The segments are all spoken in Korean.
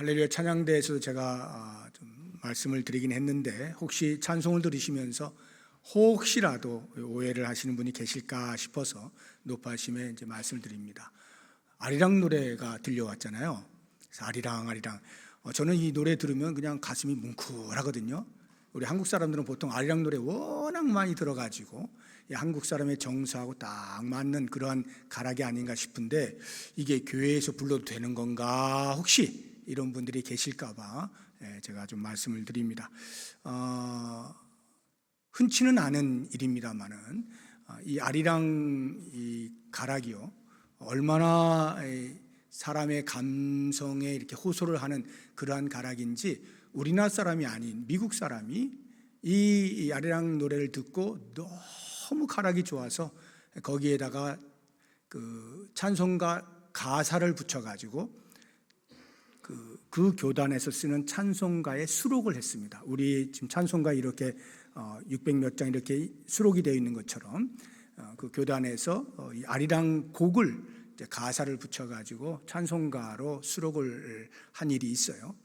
할렐루야 찬양대에서도 제가 좀 말씀을 드리긴 했는데 혹시 찬송을 들으시면서 혹시라도 오해를 하시는 분이 계실까 싶어서 높아심에 이제 말씀을 드립니다. 아리랑 노래가 들려왔잖아요. 그래서 아리랑 저는 이 노래 들으면 그냥 가슴이 뭉클하거든요. 우리 한국 사람들은 보통 아리랑 노래 워낙 많이 들어가지고 한국 사람의 정서하고 딱 맞는 그러한 가락이 아닌가 싶은데 이게 교회에서 불러도 되는 건가 혹시 이런 분들이 계실까 봐 제가 좀 말씀을 드립니다. 흔치는 않은 일입니다만은 이 아리랑 이 가락이요 얼마나 사람의 감성에 이렇게 호소를 하는 그러한 가락인지 우리나라 사람이 아닌 미국 사람이 이 아리랑 노래를 듣고 너무 가락이 좋아서 거기에다가 그 찬송가 가사를 붙여가지고 그 교단에서 쓰는 찬송가에 수록을 했습니다. 우리 지금 찬송가 이렇게 600몇 장 이렇게 수록이 되어 있는 것처럼 그 교단에서 이 아리랑 곡을 이제 가사를 붙여가지고 찬송가로 수록을 한 일이 있어요.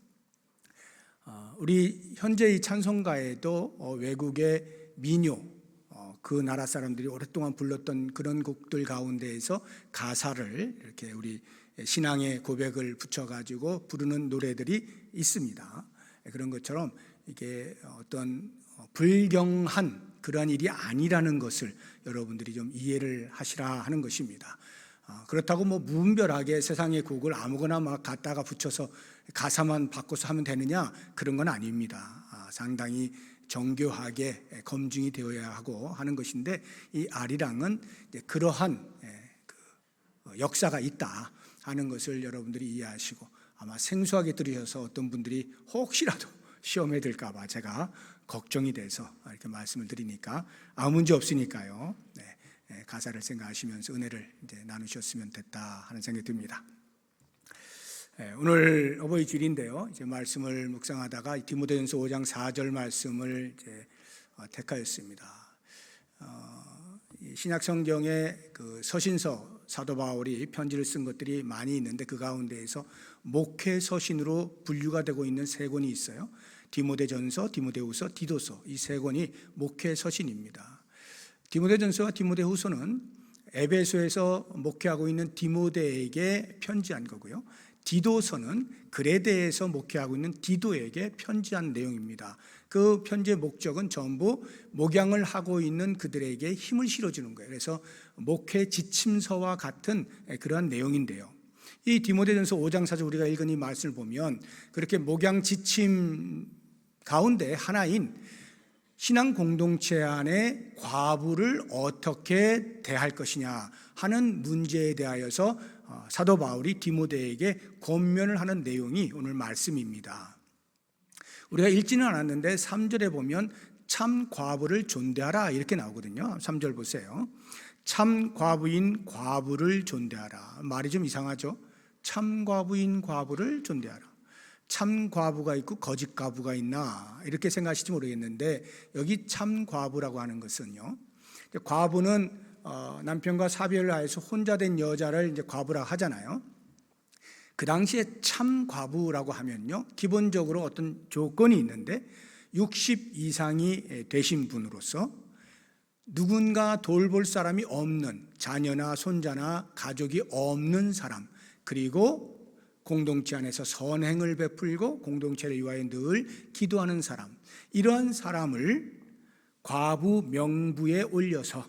우리 현재 이 찬송가에도 외국의 민요, 그 나라 사람들이 오랫동안 불렀던 그런 곡들 가운데에서 가사를 이렇게 우리 신앙의 고백을 붙여가지고 부르는 노래들이 있습니다. 그런 것처럼 이게 어떤 불경한 그러한 일이 아니라는 것을 여러분들이 좀 이해를 하시라 하는 것입니다. 그렇다고 뭐 무분별하게 세상의 곡을 아무거나 막 갖다가 붙여서 가사만 바꿔서 하면 되느냐 그런 건 아닙니다. 상당히 정교하게 검증이 되어야 하고 하는 것인데 이 아리랑은 그러한 역사가 있다 하는 것을 여러분들이 이해하시고 아마 생소하게 들으셔서 어떤 분들이 혹시라도 시험에 들까 봐 제가 걱정이 돼서 이렇게 말씀을 드리니까 아무 문제 없으니까요. 가사를 생각하시면서 은혜를 이제 나누셨으면 됐다 하는 생각이 듭니다. 오늘 어버이 주일인데요. 이제 말씀을 묵상하다가 디모데전서 5장 4절 말씀을 이제 택하였습니다. 신약 성경에 그 서신서 사도 바울이 편지를 쓴 것들이 많이 있는데 그 가운데에서 목회 서신으로 분류가 되고 있는 세 권이 있어요. 디모데전서, 디모데후서, 디도서 이 세 권이 목회 서신입니다. 디모데전서와 디모데후서는 에베소에서 목회하고 있는 디모데에게 편지한 거고요. 디도서는 그레데에서 목회하고 있는 디도에게 편지한 내용입니다. 그 편지의 목적은 전부 목양을 하고 있는 그들에게 힘을 실어주는 거예요. 그래서 목회 지침서와 같은 그러한 내용인데요. 이 디모데전서 5장 4절 우리가 읽은 이 말씀을 보면 그렇게 목양 지침 가운데 하나인 신앙 공동체 안에 과부를 어떻게 대할 것이냐 하는 문제에 대하여서 사도 바울이 디모데에게 권면을 하는 내용이 오늘 말씀입니다. 우리가 읽지는 않았는데 3절에 보면 참 과부를 존대하라 이렇게 나오거든요. 3절 보세요. 참 과부인 과부를 존대하라. 말이 좀 이상하죠. 참 과부인 과부를 존대하라. 참 과부가 있고 거짓 과부가 있나 이렇게 생각하실지 모르겠는데 여기 참 과부라고 하는 것은요. 과부는 남편과 사별을 하여서 혼자 된 여자를 이제 과부라고 하잖아요. 그 당시에 참 과부라고 하면요, 기본적으로 어떤 조건이 있는데 60 이상이 되신 분으로서 누군가 돌볼 사람이 없는 자녀나 손자나 가족이 없는 사람, 그리고 공동체 안에서 선행을 베풀고 공동체를 위하여 늘 기도하는 사람, 이러한 사람을 과부 명부에 올려서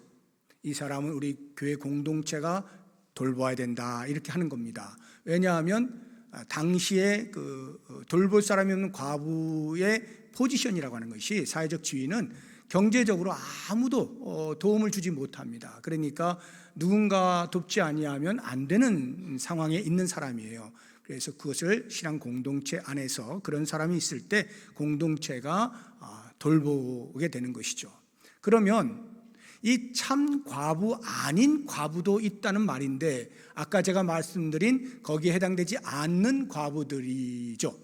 이 사람은 우리 교회 공동체가 돌봐야 된다 이렇게 하는 겁니다. 왜냐하면 당시에 그 돌볼 사람이 없는 과부의 포지션이라고 하는 것이 사회적 지위는 경제적으로 아무도 도움을 주지 못합니다. 그러니까 누군가 돕지 아니하면 안 되는 상황에 있는 사람이에요. 그래서 그것을 신앙 공동체 안에서 그런 사람이 있을 때 공동체가 돌보게 되는 것이죠. 그러면 이 참 과부 아닌 과부도 있다는 말인데 아까 제가 말씀드린 거기에 해당되지 않는 과부들이죠.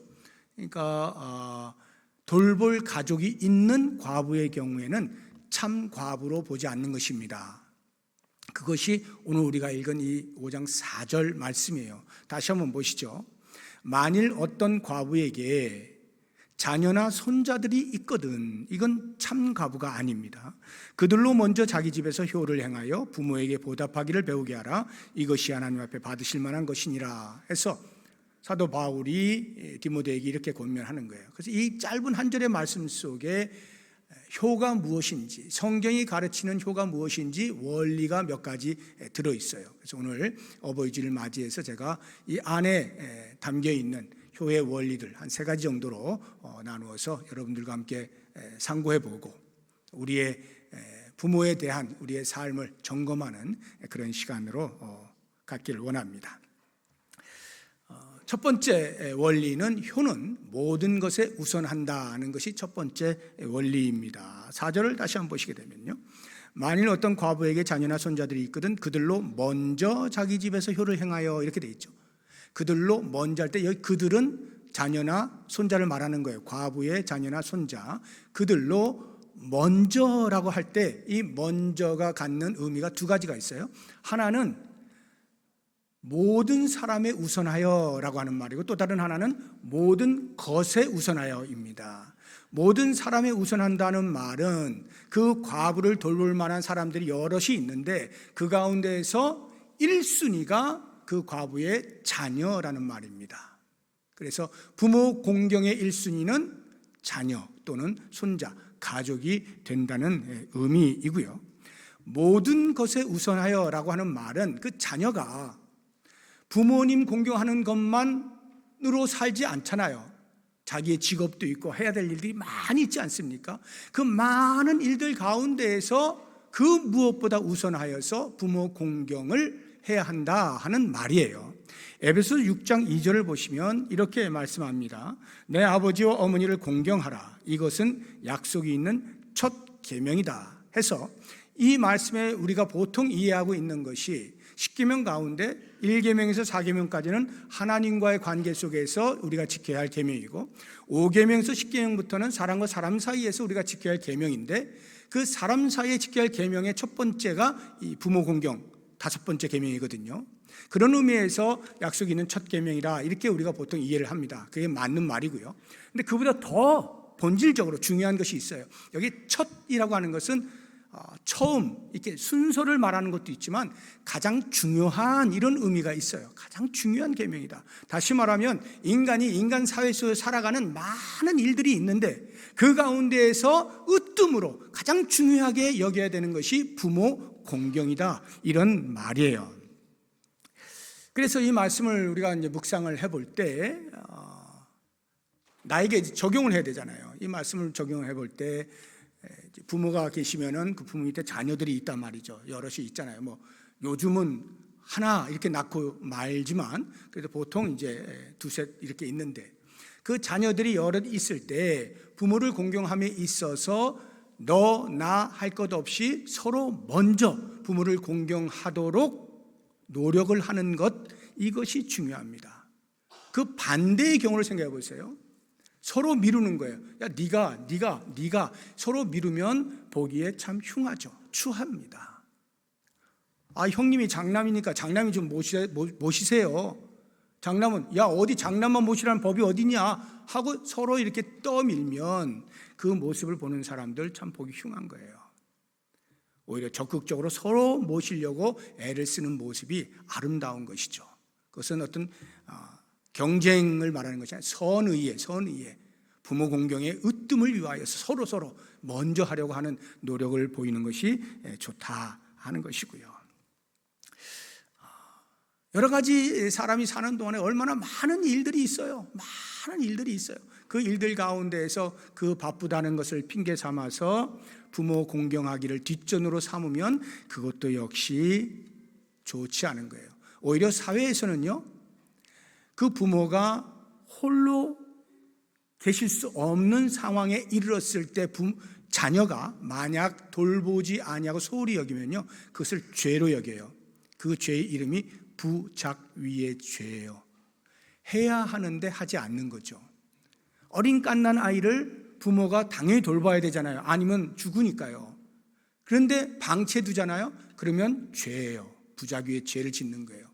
그러니까 돌볼 가족이 있는 과부의 경우에는 참 과부로 보지 않는 것입니다. 그것이 오늘 우리가 읽은 이 5장 4절 말씀이에요. 다시 한번 보시죠. 만일 어떤 과부에게 자녀나 손자들이 있거든 이건 참 과부가 아닙니다. 그들로 먼저 자기 집에서 효를 행하여 부모에게 보답하기를 배우게 하라. 이것이 하나님 앞에 받으실 만한 것이니라 해서 사도 바울이 디모데에게 이렇게 권면하는 거예요. 그래서 이 짧은 한 절의 말씀 속에 효가 무엇인지, 성경이 가르치는 효가 무엇인지 원리가 몇 가지 들어있어요. 그래서 오늘 어버이주를 맞이해서 제가 이 안에 담겨있는 효의 원리들 한 3가지 정도로 나누어서 여러분들과 함께 상고해보고 우리의 부모에 대한 우리의 삶을 점검하는 그런 시간으로 갖기를 원합니다. 첫 번째 원리는 효는 모든 것에 우선한다는 것이 첫 번째 원리입니다. 4절을 다시 한번 보시게 되면요, 만일 어떤 과부에게 자녀나 손자들이 있거든 그들로 먼저 자기 집에서 효를 행하여, 이렇게 돼 있죠. 그들로 먼저 할 때 여기 그들은 자녀나 손자를 말하는 거예요. 과부의 자녀나 손자, 그들로 먼저라고 할 때 이 먼저가 갖는 의미가 2가지가 있어요. 하나는 모든 사람에 우선하여라고 하는 말이고, 또 다른 하나는 모든 것에 우선하여입니다. 모든 사람에 우선한다는 말은 그 과부를 돌볼 만한 사람들이 여럿이 있는데 그 가운데에서 1순위가 그 과부의 자녀라는 말입니다. 그래서 부모 공경의 1순위는 자녀 또는 손자, 가족이 된다는 의미이고요. 모든 것에 우선하여라고 하는 말은 그 자녀가 부모님 공경하는 것만으로 살지 않잖아요. 자기의 직업도 있고 해야 될 일들이 많이 있지 않습니까? 그 많은 일들 가운데에서 그 무엇보다 우선하여서 부모 공경을 해야 한다 하는 말이에요. 에베소서 6장 2절을 보시면 이렇게 말씀합니다. 내 아버지와 어머니를 공경하라. 이것은 약속이 있는 첫 계명이다 해서, 이 말씀에 우리가 보통 이해하고 있는 것이 10계명 가운데 1계명에서 4계명까지는 하나님과의 관계 속에서 우리가 지켜야 할 계명이고, 5계명에서 10계명부터는 사람과 사람 사이에서 우리가 지켜야 할 계명인데, 그 사람 사이에 지켜야 할 계명의 첫 번째가 이 부모 공경, 5번째 계명이거든요. 그런 의미에서 약속이 있는 첫 계명이라 이렇게 우리가 보통 이해를 합니다. 그게 맞는 말이고요. 근데 그보다 더 본질적으로 중요한 것이 있어요. 여기 첫이라고 하는 것은 처음, 이렇게 순서를 말하는 것도 있지만 가장 중요한 이런 의미가 있어요. 가장 중요한 계명이다. 다시 말하면 인간이 인간 사회 속에 살아가는 많은 일들이 있는데 그 가운데에서 으뜸으로 가장 중요하게 여겨야 되는 것이 부모 공경이다, 이런 말이에요. 그래서 이 말씀을 우리가 이제 묵상을 해볼 때 나에게 적용을 해야 되잖아요. 이 말씀을 적용을 해볼 때 부모가 계시면은 그 부모 밑에 자녀들이 있단 말이죠. 여럿이 있잖아요. 뭐 요즘은 하나 이렇게 낳고 말지만 그래도 보통 이제 2셋 이렇게 있는데, 그 자녀들이 여럿 있을 때 부모를 공경함에 있어서 너, 나 할 것 없이 서로 먼저 부모를 공경하도록 노력을 하는 것, 이것이 중요합니다. 그 반대의 경우를 생각해 보세요. 서로 미루는 거예요. 야, 네가 서로 미루면 보기에 참 흉하죠. 추합니다. 아, 형님이 장남이니까 장남이 좀 모시세요. 장남은 야, 어디 장남만 모시라는 법이 어디냐 하고 서로 이렇게 떠밀면 그 모습을 보는 사람들 참 보기 흉한 거예요. 오히려 적극적으로 서로 모시려고 애를 쓰는 모습이 아름다운 것이죠. 그것은 어떤 경쟁을 말하는 것이 아니라 선의에 부모 공경의 으뜸을 위하여서 서로 먼저 하려고 하는 노력을 보이는 것이 좋다 하는 것이고요. 여러 가지 사람이 사는 동안에 얼마나 많은 일들이 있어요. 많은 일들이 있어요. 그 일들 가운데에서 그 바쁘다는 것을 핑계 삼아서 부모 공경하기를 뒷전으로 삼으면 그것도 역시 좋지 않은 거예요. 오히려 사회에서는요, 그 부모가 홀로 계실 수 없는 상황에 이르렀을 때 자녀가 만약 돌보지 아니하고 소홀히 여기면요, 그것을 죄로 여겨요. 그 죄의 이름이 부작위의 죄예요. 해야 하는데 하지 않는 거죠. 어린 갓난 아이를 부모가 당연히 돌봐야 되잖아요. 아니면 죽으니까요. 그런데 방치해 두잖아요. 그러면 죄예요. 부작위의 죄를 짓는 거예요.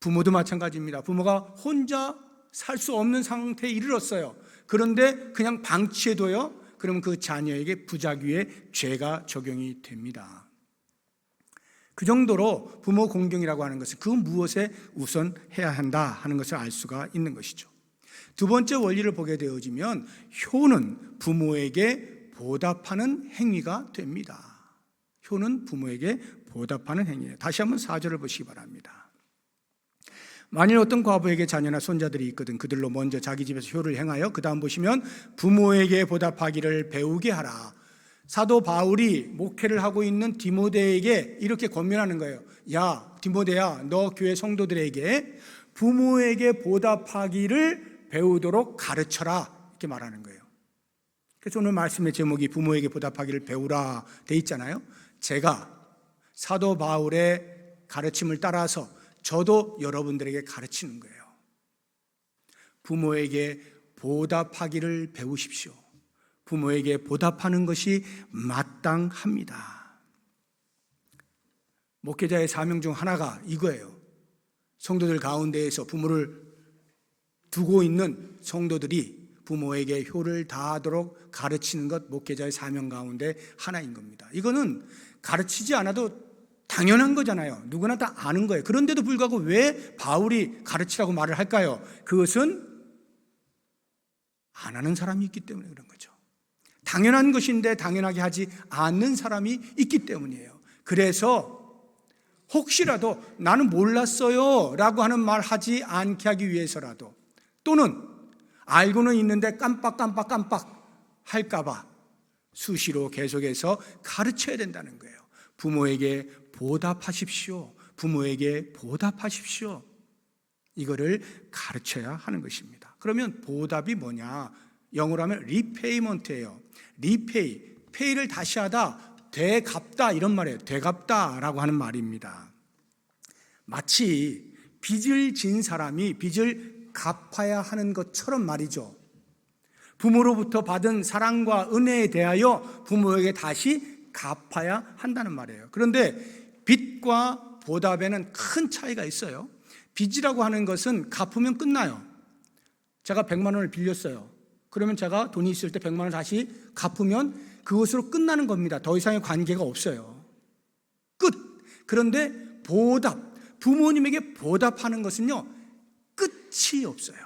부모도 마찬가지입니다. 부모가 혼자 살 수 없는 상태에 이르렀어요. 그런데 그냥 방치해둬요. 그러면 그 자녀에게 부작위의 죄가 적용이 됩니다. 그 정도로 부모 공경이라고 하는 것은 그 무엇에 우선 해야 한다 하는 것을 알 수가 있는 것이죠. 두 번째 원리를 보게 되어지면 효는 부모에게 보답하는 행위가 됩니다. 효는 부모에게 보답하는 행위예요. 다시 한번 4절을 보시기 바랍니다. 만일 어떤 과부에게 자녀나 손자들이 있거든 그들로 먼저 자기 집에서 효를 행하여 그 다음 보시면 부모에게 보답하기를 배우게 하라. 사도 바울이 목회를 하고 있는 디모데에게 이렇게 권면하는 거예요. 야 디모데야, 너 교회 성도들에게 부모에게 보답하기를 배우도록 가르쳐라, 이렇게 말하는 거예요. 그래서 오늘 말씀의 제목이 부모에게 보답하기를 배우라 돼 있잖아요. 제가 사도 바울의 가르침을 따라서 저도 여러분들에게 가르치는 거예요. 부모에게 보답하기를 배우십시오. 부모에게 보답하는 것이 마땅합니다. 목회자의 사명 중 하나가 이거예요. 성도들 가운데에서 부모를 두고 있는 성도들이 부모에게 효를 다하도록 가르치는 것, 목회자의 사명 가운데 하나인 겁니다. 이거는 가르치지 않아도 당연한 거잖아요. 누구나 다 아는 거예요. 그런데도 불구하고 왜 바울이 가르치라고 말을 할까요? 그것은 안 하는 사람이 있기 때문에 그런 거죠. 당연한 것인데 당연하게 하지 않는 사람이 있기 때문이에요. 그래서 혹시라도 나는 몰랐어요 라고 하는 말 하지 않게 하기 위해서라도, 또는 알고는 있는데 깜빡 할까 봐 수시로 계속해서 가르쳐야 된다는 거예요. 부모에게 보답하십시오. 부모에게 보답하십시오. 이거를 가르쳐야 하는 것입니다. 그러면 보답이 뭐냐? 영어로 하면 repayment예요. repay, pay를 다시 하다, 되갚다 이런 말이에요. 되갚다라고 하는 말입니다. 마치 빚을 진 사람이 빚을 갚아야 하는 것처럼 말이죠. 부모로부터 받은 사랑과 은혜에 대하여 부모에게 다시 갚아야 한다는 말이에요. 그런데 빚과 보답에는 큰 차이가 있어요. 빚이라고 하는 것은 갚으면 끝나요. 제가 100만 원을 빌렸어요. 그러면 제가 돈이 있을 때 100만 원을 다시 갚으면 그것으로 끝나는 겁니다. 더 이상의 관계가 없어요. 끝. 그런데 보답, 부모님에게 보답하는 것은요, 끝이 없어요.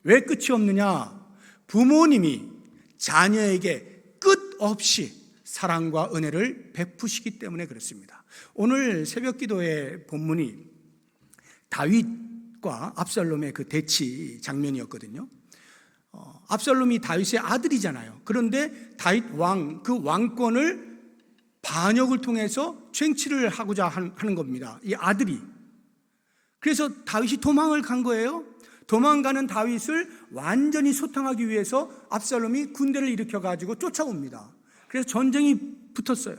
왜 끝이 없느냐? 부모님이 자녀에게 끝없이 사랑과 은혜를 베푸시기 때문에 그렇습니다. 오늘 새벽 기도의 본문이 다윗과 압살롬의 그 대치 장면이었거든요. 압살롬이 다윗의 아들이잖아요. 그런데 다윗 왕, 그 왕권을 반역을 통해서 쟁취를 하고자 하는 겁니다. 이 아들이. 그래서 다윗이 도망을 간 거예요. 도망가는 다윗을 완전히 소탕하기 위해서 압살롬이 군대를 일으켜가지고 쫓아옵니다. 그래서 전쟁이 붙었어요.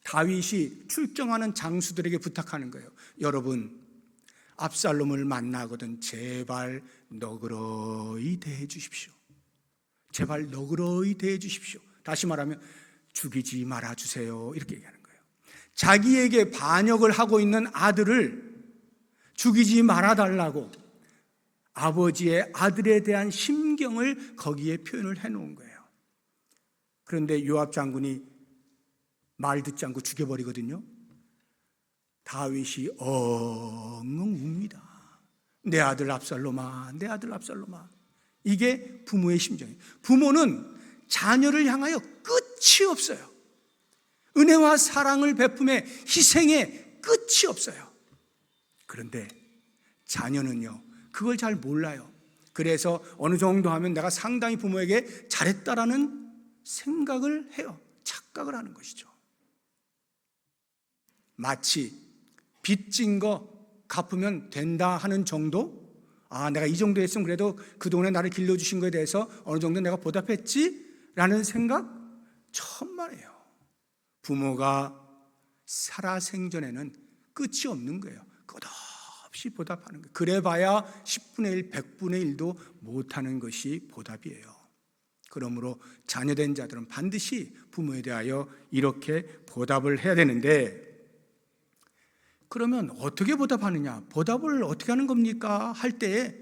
다윗이 출정하는 장수들에게 부탁하는 거예요. 여러분, 압살롬을 만나거든 제발 너그러이 대해 주십시오. 제발 너그러이 대해 주십시오. 다시 말하면 죽이지 말아 주세요. 이렇게 얘기하는 거예요. 자기에게 반역을 하고 있는 아들을 죽이지 말아 달라고 아버지의 아들에 대한 심경을 거기에 표현을 해놓은 거예요. 그런데 요압 장군이 말 듣지 않고 죽여버리거든요. 다윗이 엉엉 웁니다. 내 아들 압살롬아, 내 아들 압살롬아. 이게 부모의 심정이에요. 부모는 자녀를 향하여 끝이 없어요. 은혜와 사랑을 베품에 희생에 끝이 없어요. 그런데 자녀는요, 그걸 잘 몰라요. 그래서 어느 정도 하면 내가 상당히 부모에게 잘했다라는 생각을 해요. 착각을 하는 것이죠. 마치 빚진 거 갚으면 된다 하는 정도? 아, 내가 이 정도 했으면 그래도 그동안에 나를 길러주신 거에 대해서 어느 정도 내가 보답했지? 라는 생각? 천만에요. 부모가 살아생전에는 끝이 없는 거예요. 끝없이 보답하는 거예요. 그래봐야 10분의 1, 100분의 1도 못하는 것이 보답이에요. 그러므로 자녀된 자들은 반드시 부모에 대하여 이렇게 보답을 해야 되는데, 그러면 어떻게 보답하느냐? 보답을 어떻게 하는 겁니까? 할 때에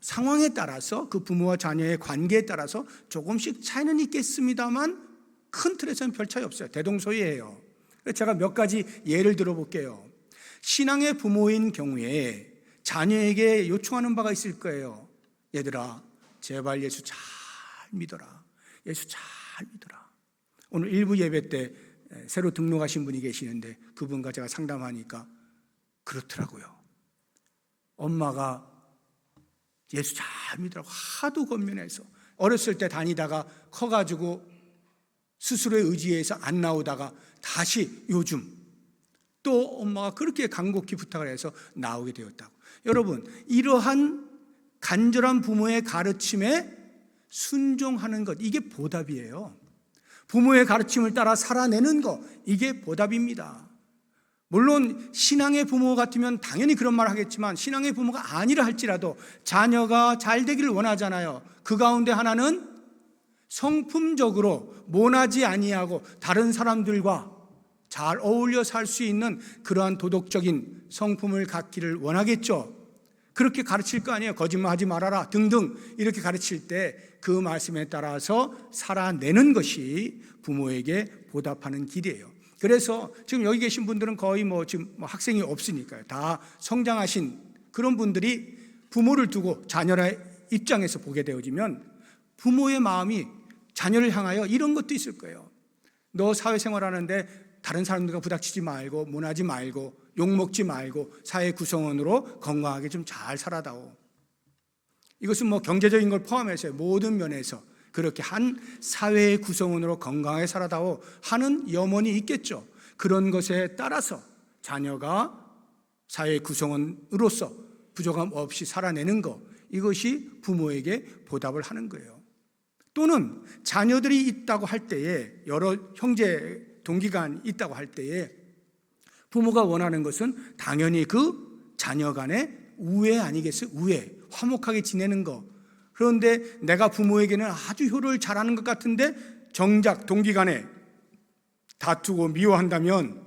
상황에 따라서 그 부모와 자녀의 관계에 따라서 조금씩 차이는 있겠습니다만 큰 틀에서는 별 차이 없어요. 대동소이해요. 제가 몇 가지 예를 들어볼게요. 신앙의 부모인 경우에 자녀에게 요청하는 바가 있을 거예요. 얘들아, 제발 예수 잘 믿어라. 예수 잘 믿어라. 오늘 일부 예배 때 새로 등록하신 분이 계시는데 그분과 제가 상담하니까 그렇더라고요. 엄마가 예수 잘 믿으라고 하도 권면해서 어렸을 때 다니다가 커가지고 스스로의 의지에서 안 나오다가 다시 요즘 또 엄마가 그렇게 간곡히 부탁을 해서 나오게 되었다고. 여러분, 이러한 간절한 부모의 가르침에 순종하는 것, 이게 보답이에요. 부모의 가르침을 따라 살아내는 것, 이게 보답입니다. 물론 신앙의 부모 같으면 당연히 그런 말 하겠지만 신앙의 부모가 아니라 할지라도 자녀가 잘 되기를 원하잖아요. 그 가운데 하나는 성품적으로 모나지 아니하고 다른 사람들과 잘 어울려 살 수 있는 그러한 도덕적인 성품을 갖기를 원하겠죠. 그렇게 가르칠 거 아니에요. 거짓말하지 말아라 등등 이렇게 가르칠 때 그 말씀에 따라서 살아내는 것이 부모에게 보답하는 길이에요. 그래서 지금 여기 계신 분들은 거의 지금 학생이 없으니까요. 다 성장하신 그런 분들이 부모를 두고 자녀의 입장에서 보게 되어지면 부모의 마음이 자녀를 향하여 이런 것도 있을 거예요. 너 사회생활 하는데 다른 사람들과 부닥치지 말고 모나지 말고 욕먹지 말고 사회 구성원으로 건강하게 좀 잘 살아다오. 이것은 경제적인 걸 포함해서 모든 면에서 그렇게 한 사회의 구성원으로 건강하게 살아다오 하는 염원이 있겠죠. 그런 것에 따라서 자녀가 사회의 구성원으로서 부족함 없이 살아내는 것, 이것이 부모에게 보답을 하는 거예요. 또는 자녀들이 있다고 할 때에 여러 형제 동기간 있다고 할 때에 부모가 원하는 것은 당연히 그 자녀 간의 우애 아니겠어요? 우애, 화목하게 지내는 거. 그런데 내가 부모에게는 아주 효를 잘하는 것 같은데 정작 동기간에 다투고 미워한다면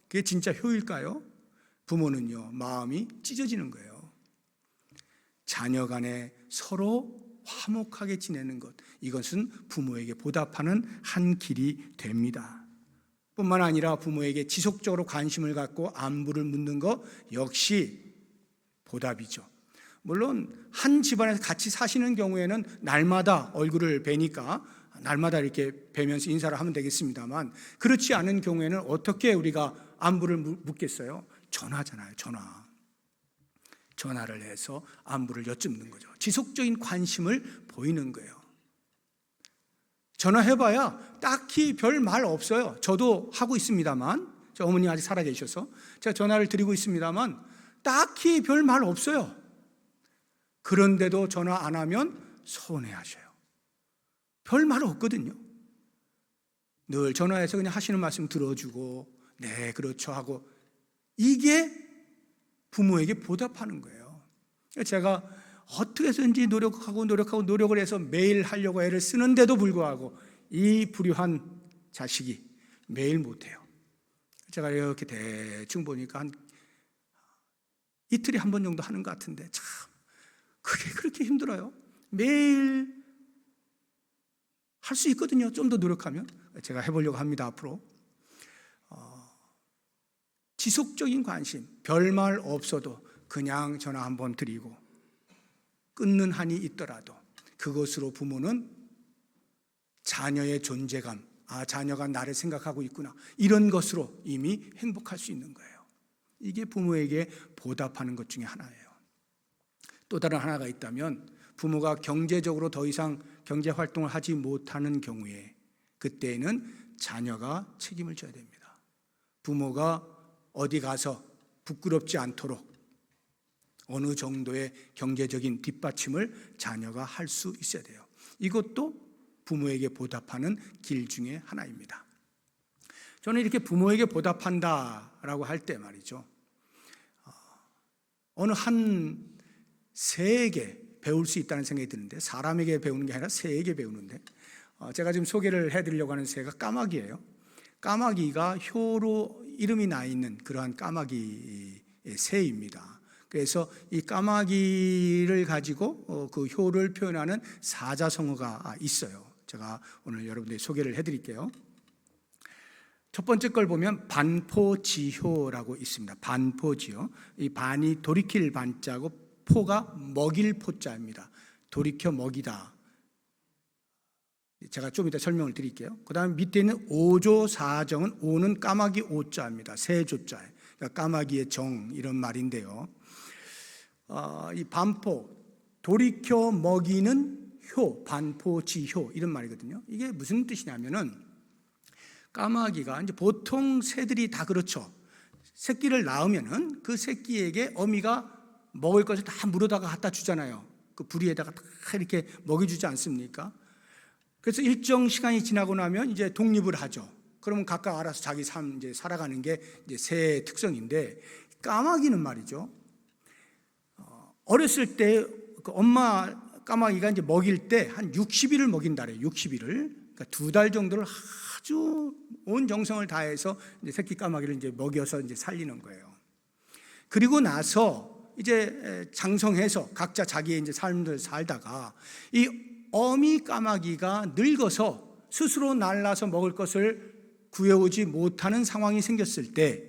그게 진짜 효일까요? 부모는요, 마음이 찢어지는 거예요. 자녀 간에 서로 화목하게 지내는 것, 이것은 부모에게 보답하는 한 길이 됩니다. 뿐만 아니라 부모에게 지속적으로 관심을 갖고 안부를 묻는 것 역시 보답이죠. 물론 한 집안에서 같이 사시는 경우에는 날마다 얼굴을 뵈니까 날마다 이렇게 뵈면서 인사를 하면 되겠습니다만, 그렇지 않은 경우에는 어떻게 우리가 안부를 묻겠어요? 전화잖아요. 전화를 해서 안부를 여쭙는 거죠. 지속적인 관심을 보이는 거예요. 전화해봐야 딱히 별 말 없어요. 저도 하고 있습니다만, 저 어머니 아직 살아계셔서 제가 전화를 드리고 있습니다만 딱히 별 말 없어요. 그런데도 전화 안 하면 서운해하셔요. 별 말 없거든요. 늘 전화해서 그냥 하시는 말씀 들어주고 네 그렇죠 하고, 이게 부모에게 보답하는 거예요. 제가 어떻게 해서든지 노력을 해서 매일 하려고 애를 쓰는데도 불구하고 이 불효한 자식이 매일 못해요. 제가 이렇게 대충 보니까 한 이틀에 한 번 정도 하는 것 같은데 참 그게 그렇게 힘들어요. 매일 할 수 있거든요. 좀 더 노력하면. 제가 해보려고 합니다. 앞으로 지속적인 관심, 별말 없어도 그냥 전화 한번 드리고 끊는 한이 있더라도 그것으로 부모는 자녀의 존재감, 자녀가 나를 생각하고 있구나, 이런 것으로 이미 행복할 수 있는 거예요. 이게 부모에게 보답하는 것 중에 하나예요. 또 다른 하나가 있다면, 부모가 경제적으로 더 이상 경제 활동을 하지 못하는 경우에 그때에는 자녀가 책임을 져야 됩니다. 부모가 어디 가서 부끄럽지 않도록 어느 정도의 경제적인 뒷받침을 자녀가 할 수 있어야 돼요. 이것도 부모에게 보답하는 길 중에 하나입니다. 저는 이렇게 부모에게 보답한다라고 할 때 말이죠, 어느 한 새에게 배울 수 있다는 생각이 드는데, 사람에게 배우는 게 아니라 새에게 배우는데, 제가 지금 소개를 해드리려고 하는 새가 까마귀예요. 까마귀가 효로 이름이 나 있는 그러한 까마귀 새입니다. 그래서 이 까마귀를 가지고 그 효를 표현하는 사자성어가 있어요. 제가 오늘 여러분들에게 소개를 해드릴게요. 첫 번째 걸 보면 반포지효라고 있습니다. 반포지효. 이 반이 돌이킬 반자고 포가 먹일 포자입니다. 돌이켜 먹이다. 제가 좀 이따 설명을 드릴게요. 그 다음에 밑에 있는 오조사정은 오는 까마귀 오자입니다. 세조자. 그러니까 까마귀의 정 이런 말인데요. 이 반포, 돌이켜 먹이는 효, 반포지효 이런 말이거든요. 이게 무슨 뜻이냐면은 까마귀가 이제 보통 새들이 다 그렇죠. 새끼를 낳으면은 그 새끼에게 어미가 먹을 것을 다 물어다가 갖다 주잖아요. 그 부리에다가 다 이렇게 먹여주지 않습니까? 그래서 일정 시간이 지나고 나면 이제 독립을 하죠. 그러면 각각 알아서 자기 삶 이제 살아가는 게 이제 새의 특성인데, 까마귀는 말이죠. 어렸을 때 그 엄마 까마귀가 이제 먹일 때 한 60일을 먹인다래요. 60일을. 그러니까 2달 정도를 아주 온 정성을 다해서 이제 새끼 까마귀를 이제 먹여서 이제 살리는 거예요. 그리고 나서 이제 장성해서 각자 자기의 이제 삶을 살다가 이 어미 까마귀가 늙어서 스스로 날라서 먹을 것을 구해오지 못하는 상황이 생겼을 때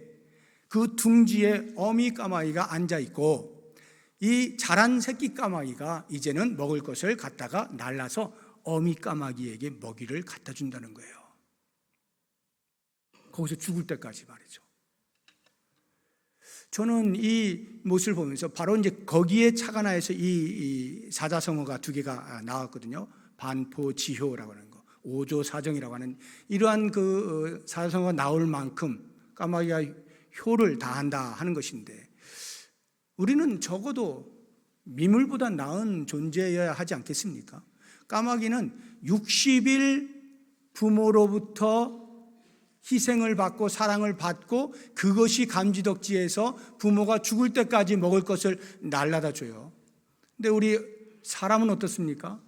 그 둥지에 어미 까마귀가 앉아 있고 이 자란 새끼 까마귀가 이제는 먹을 것을 갖다가 날라서 어미 까마귀에게 먹이를 갖다 준다는 거예요. 거기서 죽을 때까지 말이죠. 저는 이 모습을 보면서 바로 이제 거기에 착안하여서 이 사자성어가 2개가 나왔거든요. 반포지효라고 하는 거, 오조사정이라고 하는 이러한 그 사자성어가 나올 만큼 까마귀가 효를 다한다 하는 것인데, 우리는 적어도 미물보다 나은 존재여야 하지 않겠습니까? 까마귀는 60일 부모로부터 희생을 받고 사랑을 받고 그것이 감지덕지에서 부모가 죽을 때까지 먹을 것을 날라다 줘요. 근데 우리 사람은 어떻습니까?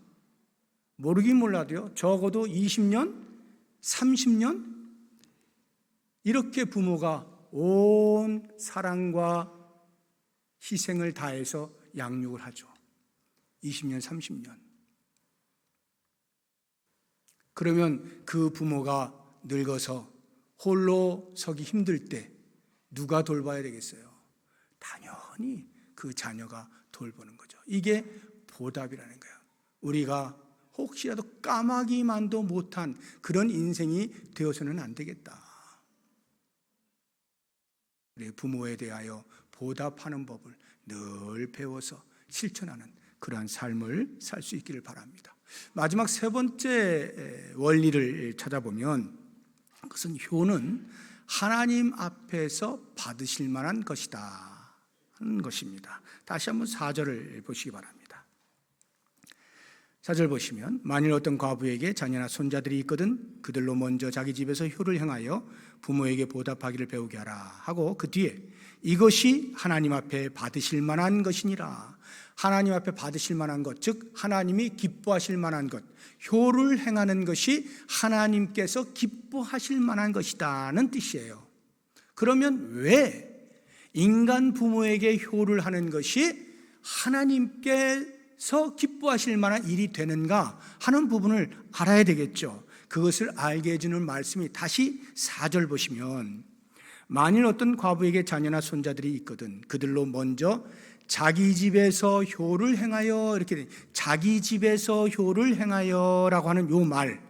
모르긴 몰라도요, 적어도 20년, 30년 이렇게 부모가 온 사랑과 희생을 다해서 양육을 하죠. 20년, 30년. 그러면 그 부모가 늙어서 홀로 서기 힘들 때 누가 돌봐야 되겠어요? 당연히 그 자녀가 돌보는 거죠. 이게 보답이라는 거예요. 우리가 혹시라도 까마귀만도 못한 그런 인생이 되어서는 안 되겠다. 우리 부모에 대하여 보답하는 법을 늘 배워서 실천하는 그러한 삶을 살 수 있기를 바랍니다. 마지막 3번째 원리를 찾아보면 그것은 효는 하나님 앞에서 받으실 만한 것이다 하는 것입니다. 다시 한번 4절을 보시기 바랍니다. 4절 보시면 만일 어떤 과부에게 자녀나 손자들이 있거든 그들로 먼저 자기 집에서 효를 행하여 부모에게 보답하기를 배우게 하라 하고 그 뒤에 이것이 하나님 앞에 받으실 만한 것이니라. 하나님 앞에 받으실 만한 것, 즉 하나님이 기뻐하실 만한 것, 효를 행하는 것이 하나님께서 기뻐하실 만한 것이다는 뜻이에요. 그러면 왜 인간 부모에게 효를 하는 것이 하나님께서 기뻐하실 만한 일이 되는가 하는 부분을 알아야 되겠죠. 그것을 알게 해주는 말씀이 다시 4절 보시면 만일 어떤 과부에게 자녀나 손자들이 있거든 그들로 먼저 자기 집에서 효를 행하여, 이렇게 돼. 자기 집에서 효를 행하여라고 하는 요 말,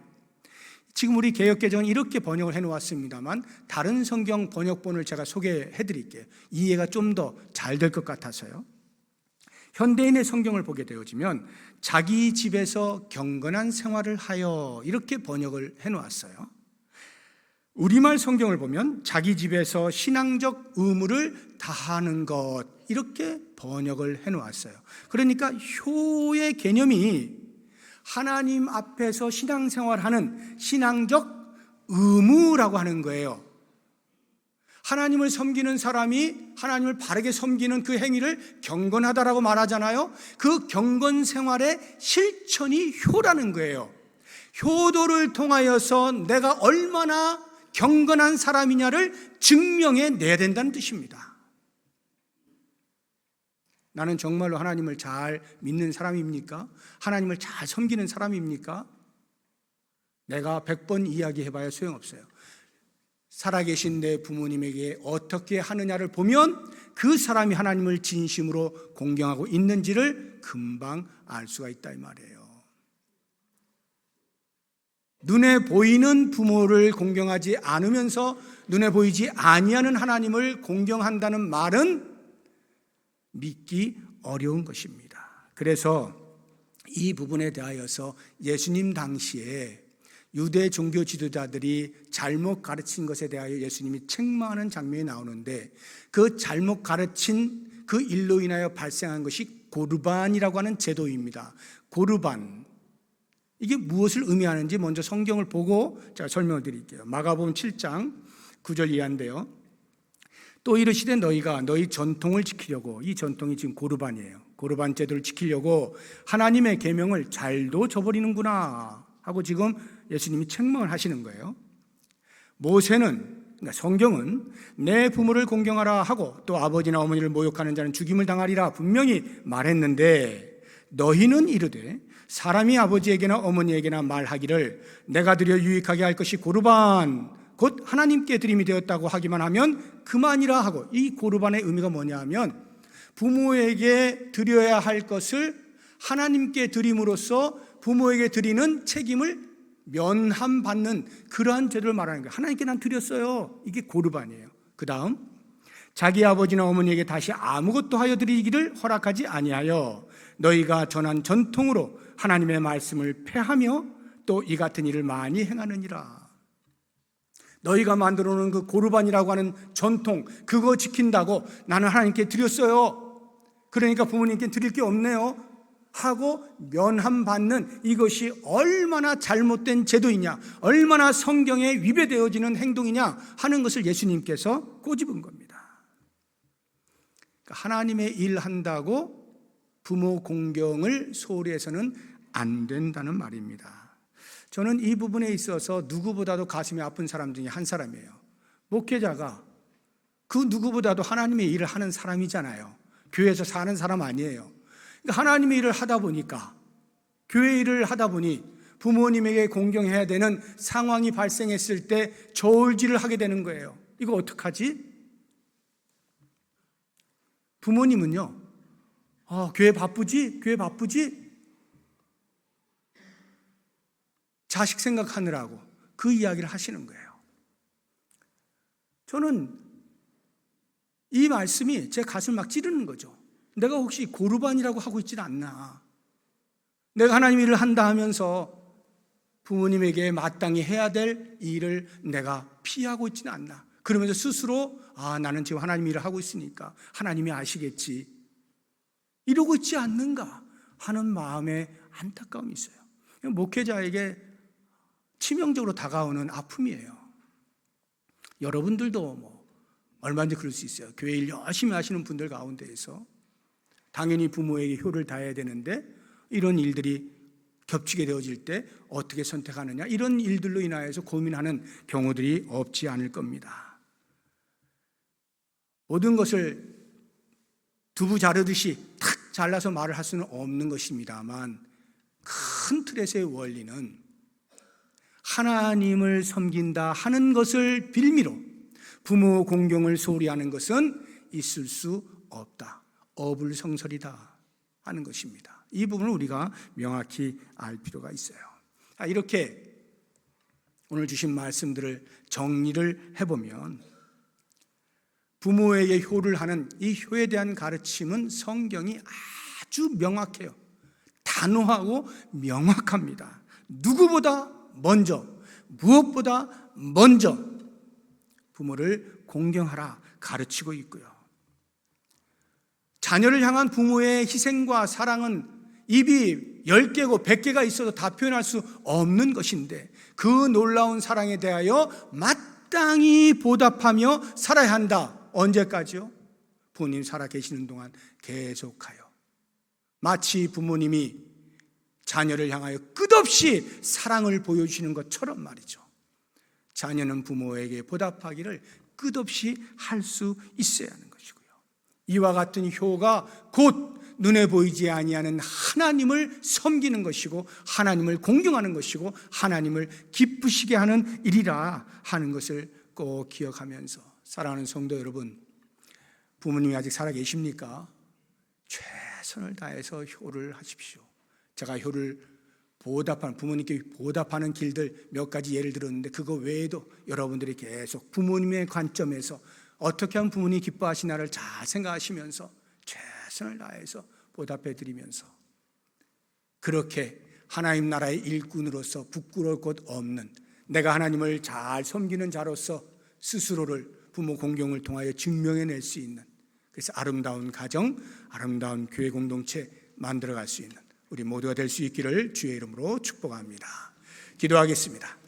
지금 우리 개역개정은 이렇게 번역을 해놓았습니다만 다른 성경 번역본을 제가 소개해 드릴게요. 이해가 좀 더 잘 될 것 같아서요. 현대인의 성경을 보게 되어지면 자기 집에서 경건한 생활을 하여 이렇게 번역을 해놓았어요. 우리말 성경을 보면 자기 집에서 신앙적 의무를 다하는 것 이렇게 번역을 해놓았어요. 그러니까 효의 개념이 하나님 앞에서 신앙생활하는 신앙적 의무라고 하는 거예요. 하나님을 섬기는 사람이 하나님을 바르게 섬기는 그 행위를 경건하다라고 말하잖아요. 그 경건 생활의 실천이 효라는 거예요. 효도를 통하여서 내가 얼마나 경건한 사람이냐를 증명해 내야 된다는 뜻입니다. 나는 정말로 하나님을 잘 믿는 사람입니까? 하나님을 잘 섬기는 사람입니까? 내가 100번 이야기해봐야 소용없어요. 살아계신 내 부모님에게 어떻게 하느냐를 보면 그 사람이 하나님을 진심으로 공경하고 있는지를 금방 알 수가 있다 이 말이에요. 눈에 보이는 부모를 공경하지 않으면서 눈에 보이지 아니하는 하나님을 공경한다는 말은 믿기 어려운 것입니다. 그래서 이 부분에 대하여서 예수님 당시에 유대 종교 지도자들이 잘못 가르친 것에 대하여 예수님이 책망하는 장면이 나오는데, 그 잘못 가르친 그 일로 인하여 발생한 것이 고르반이라고 하는 제도입니다. 고르반, 이게 무엇을 의미하는지 먼저 성경을 보고 제가 설명을 드릴게요. 마가복음 7장 9절 이하인데요. 또 이르시되 너희가 너희 전통을 지키려고, 이 전통이 지금 고르반이에요. 고르반 제도를 지키려고 하나님의 계명을 잘도 저버리는구나 하고 지금 예수님이 책망을 하시는 거예요. 모세는, 그러니까 성경은 내 부모를 공경하라 하고 또 아버지나 어머니를 모욕하는 자는 죽임을 당하리라 분명히 말했는데, 너희는 이르되 사람이 아버지에게나 어머니에게나 말하기를 내가 드려 유익하게 할 것이 고르반 곧 하나님께 드림이 되었다고 하기만 하면 그만이라 하고, 이 고르반의 의미가 뭐냐 하면 부모에게 드려야 할 것을 하나님께 드림으로써 부모에게 드리는 책임을 면함받는 그러한 제도를 말하는 거예요. 하나님께 난 드렸어요. 이게 고르반이에요. 그 다음, 자기 아버지나 어머니에게 다시 아무것도 하여 드리기를 허락하지 아니하여 너희가 전한 전통으로 하나님의 말씀을 폐하며 또 이 같은 일을 많이 행하느니라. 너희가 만들어 놓은 그 고르반이라고 하는 전통, 그거 지킨다고 나는 하나님께 드렸어요, 그러니까 부모님께 드릴 게 없네요 하고 면함받는 이것이 얼마나 잘못된 제도이냐, 얼마나 성경에 위배되어지는 행동이냐 하는 것을 예수님께서 꼬집은 겁니다. 그러니까 하나님의 일 한다고 부모 공경을 소홀히 해서는 안 된다는 말입니다. 저는 이 부분에 있어서 누구보다도 가슴이 아픈 사람 중에 한 사람이에요. 목회자가 그 누구보다도 하나님의 일을 하는 사람이잖아요. 교회에서 사는 사람 아니에요. 그러니까 하나님의 일을 하다 보니까, 교회 일을 하다 보니 부모님에게 공경해야 되는 상황이 발생했을 때 저울질을 하게 되는 거예요. 이거 어떡하지? 부모님은요, 교회 바쁘지? 교회 바쁘지? 자식 생각하느라고 그 이야기를 하시는 거예요. 저는 이 말씀이 제 가슴을 막 찌르는 거죠. 내가 혹시 고르반이라고 하고 있지는 않나? 내가 하나님 일을 한다 하면서 부모님에게 마땅히 해야 될 일을 내가 피하고 있지는 않나? 그러면서 스스로 나는 지금 하나님 일을 하고 있으니까 하나님이 아시겠지, 이러고 있지 않는가 하는 마음에 안타까움이 있어요. 목회자에게 치명적으로 다가오는 아픔이에요. 여러분들도 얼마든지 그럴 수 있어요. 교회 일 열심히 하시는 분들 가운데에서 당연히 부모에게 효를 다해야 되는데 이런 일들이 겹치게 되어질 때 어떻게 선택하느냐, 이런 일들로 인하여서 고민하는 경우들이 없지 않을 겁니다. 모든 것을 두부 자르듯이 탁 잘라서 말을 할 수는 없는 것입니다만, 큰 틀에서의 원리는 하나님을 섬긴다 하는 것을 빌미로 부모 공경을 소홀히 하는 것은 있을 수 없다, 어불성설이다 하는 것입니다. 이 부분을 우리가 명확히 알 필요가 있어요. 이렇게 오늘 주신 말씀들을 정리를 해보면, 부모에게 효를 하는 이 효에 대한 가르침은 성경이 아주 명확해요. 단호하고 명확합니다. 누구보다 먼저, 무엇보다 먼저 부모를 공경하라 가르치고 있고요. 자녀를 향한 부모의 희생과 사랑은 입이 10개고 100개가 있어도 다 표현할 수 없는 것인데, 그 놀라운 사랑에 대하여 마땅히 보답하며 살아야 한다. 언제까지요? 부모님 살아 계시는 동안 계속하여. 마치 부모님이 자녀를 향하여 끝없이 사랑을 보여주시는 것처럼 말이죠. 자녀는 부모에게 보답하기를 끝없이 할 수 있어야 하는 것이고요. 이와 같은 효가 곧 눈에 보이지 아니하는 하나님을 섬기는 것이고 하나님을 공경하는 것이고 하나님을 기쁘시게 하는 일이라 하는 것을 꼭 기억하면서, 사랑하는 성도 여러분, 부모님이 아직 살아 계십니까? 최선을 다해서 효를 하십시오. 제가 효를 보답하는, 부모님께 보답하는 길들 몇 가지 예를 들었는데, 그거 외에도 여러분들이 계속 부모님의 관점에서 어떻게 하면 부모님이 기뻐하시나를 잘 생각하시면서 최선을 다해서 보답해 드리면서, 그렇게 하나님 나라의 일꾼으로서 부끄러울 것 없는, 내가 하나님을 잘 섬기는 자로서 스스로를 부모 공경을 통하여 증명해낼 수 있는, 그래서 아름다운 가정, 아름다운 교회 공동체 만들어갈 수 있는 우리 모두가 될 수 있기를 주의 이름으로 축복합니다. 기도하겠습니다.